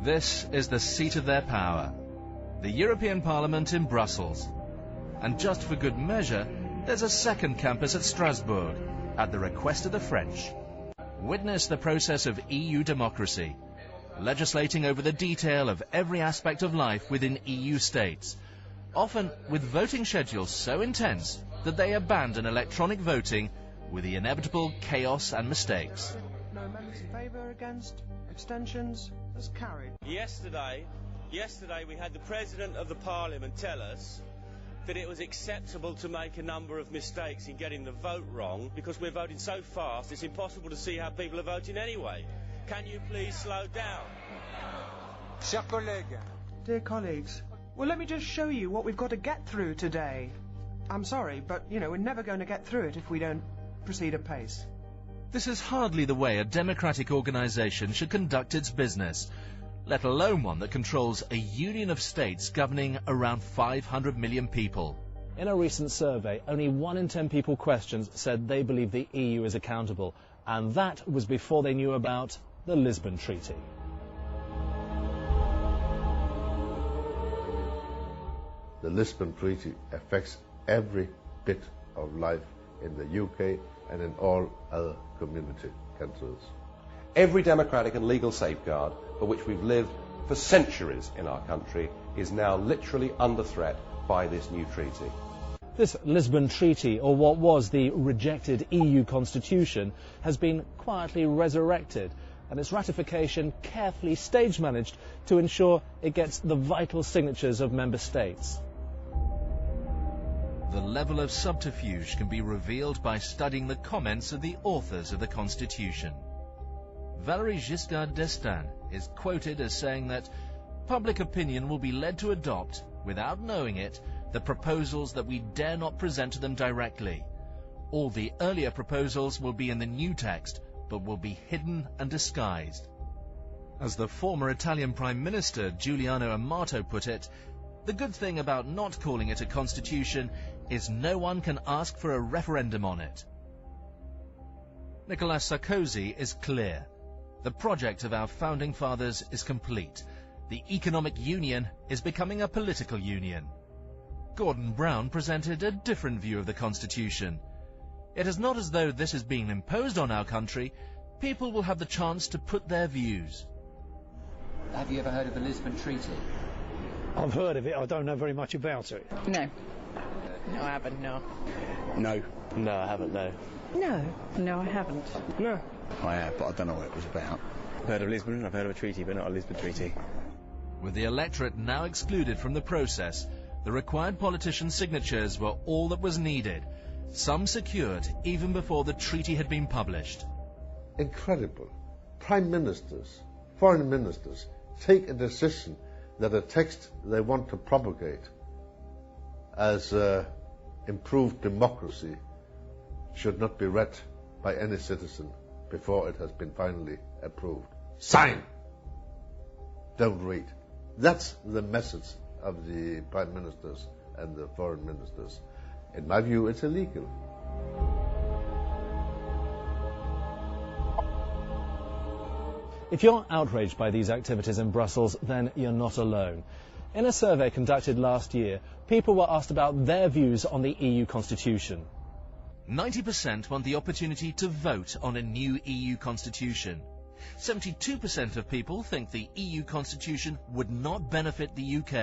This is the seat of their power, the European Parliament in Brussels. And just for good measure, there's a second campus at Strasbourg, at the request of the French. Witness the process of EU democracy, legislating over the detail of every aspect of life within EU states, often with voting schedules so intense that they abandon electronic voting with the inevitable chaos and mistakes. No members in favour, against, abstentions, as carried. Yesterday we had the President of the Parliament tell us that it was acceptable to make a number of mistakes in getting the vote wrong because we're voting so fast it's impossible to see how people are voting anyway. Can you please slow down? Chers collègues. Dear colleagues, well, let me just show you what we've got to get through today. I'm sorry, but, we're never going to get through it if we don't proceed apace. This is hardly the way a democratic organisation should conduct its business, let alone one that controls a union of states governing around 500 million people. In a recent survey, only 1 in 10 people questioned said they believe the EU is accountable, and that was before they knew about the Lisbon Treaty. The Lisbon Treaty affects every bit of life in the UK and in all other community countries. Every democratic and legal safeguard for which we've lived for centuries in our country is now literally under threat by this new treaty. This Lisbon Treaty, or what was the rejected EU constitution, has been quietly resurrected, and its ratification carefully stage managed to ensure it gets the vital signatures of member states. The level of subterfuge can be revealed by studying the comments of the authors of the Constitution. Valéry Giscard d'Estaing is quoted as saying that public opinion will be led to adopt, without knowing it, the proposals that we dare not present to them directly. All the earlier proposals will be in the new text, but will be hidden and disguised. As the former Italian Prime Minister Giuliano Amato put it, the good thing about not calling it a constitution is no one can ask for a referendum on it. Nicolas Sarkozy is clear. The project of our founding fathers is complete. The economic union is becoming a political union. Gordon Brown presented a different view of the Constitution. It is not as though this is being imposed on our country. People will have the chance to put their views. Have you ever heard of the Lisbon Treaty? I've heard of it. I don't know very much about it. No. No, I haven't, no. No. No, I haven't, no. No. No, I haven't. No. I have, but I don't know what it was about. I've heard of Lisbon, I've heard of a treaty, but not a Lisbon Treaty. With the electorate now excluded from the process, the required politicians' signatures were all that was needed, some secured even before the treaty had been published. Incredible. Prime ministers, foreign ministers, take a decision that a text they want to propagate as improved democracy should not be read by any citizen before it has been finally approved. Sign! Don't read. That's the message of the prime ministers and the foreign ministers. In my view, it's illegal. If you're outraged by these activities in Brussels, then you're not alone. In a survey conducted last year, people were asked about their views on the EU constitution. 90% want the opportunity to vote on a new EU constitution. 72% of people think the EU constitution would not benefit the UK.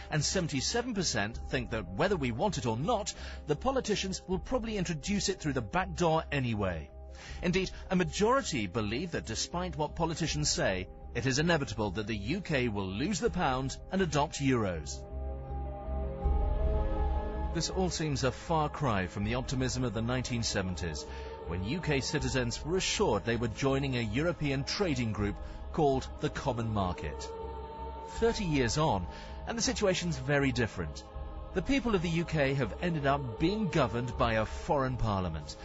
And 77% think that whether we want it or not, the politicians will probably introduce it through the back door anyway. Indeed, a majority believe that despite what politicians say, it is inevitable that the UK will lose the pound and adopt euros. This all seems a far cry from the optimism of the 1970s, when UK citizens were assured they were joining a European trading group called the Common Market. 30 years on, and the situation's very different. The people of the UK have ended up being governed by a foreign parliament,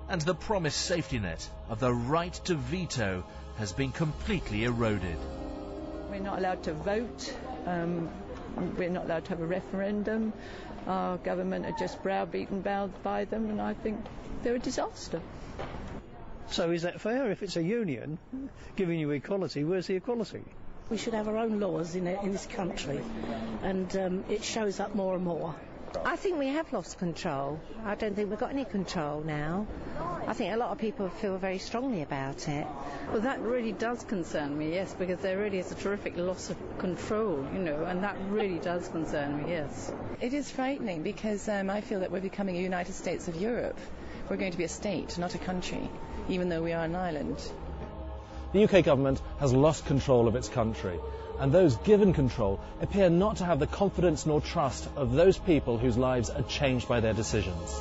and the promised safety net of the right to veto has been completely eroded. We're not allowed to vote, we're not allowed to have a referendum, our government are just browbeaten by them, and I think they're a disaster. So is that fair? If it's a union giving you equality, where's the equality? We should have our own laws in this country, and it shows up more and more. I think we have lost control. I don't think we've got any control now. I think a lot of people feel very strongly about it. Well, that really does concern me, yes, because there really is a terrific loss of control, and that really does concern me, yes. It is frightening because I feel that we're becoming a United States of Europe. We're going to be a state, not a country, even though we are an island. The UK government has lost control of its country, and those given control appear not to have the confidence nor trust of those people whose lives are changed by their decisions.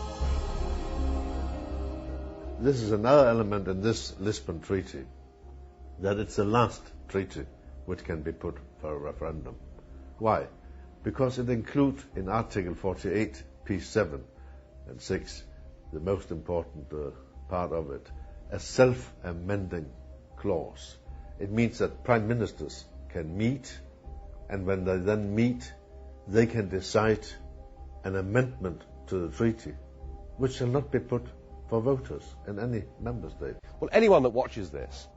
This is another element in this Lisbon Treaty, that it's the last treaty which can be put for a referendum. Why? Because it includes in Article 48, Piece 7 and 6, the most important part of it, a self-amending clause. It means that prime ministers can meet, and when they then meet, they can decide an amendment to the treaty, which shall not be put for voters in any member state. Well, anyone that watches this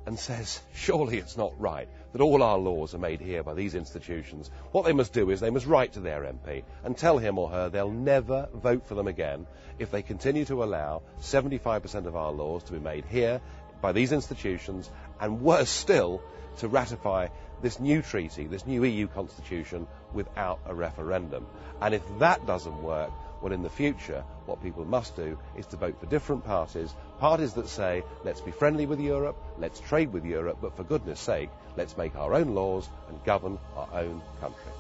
and says, surely it's not right that all our laws are made here by these institutions, what they must do is they must write to their MP and tell him or her they'll never vote for them again if they continue to allow 75% of our laws to be made here by these institutions, and worse still, to ratify this new treaty, this new EU constitution, without a referendum. And if that doesn't work, well, in the future, what people must do is to vote for different parties that say, let's be friendly with Europe, let's trade with Europe, but for goodness sake, let's make our own laws and govern our own country.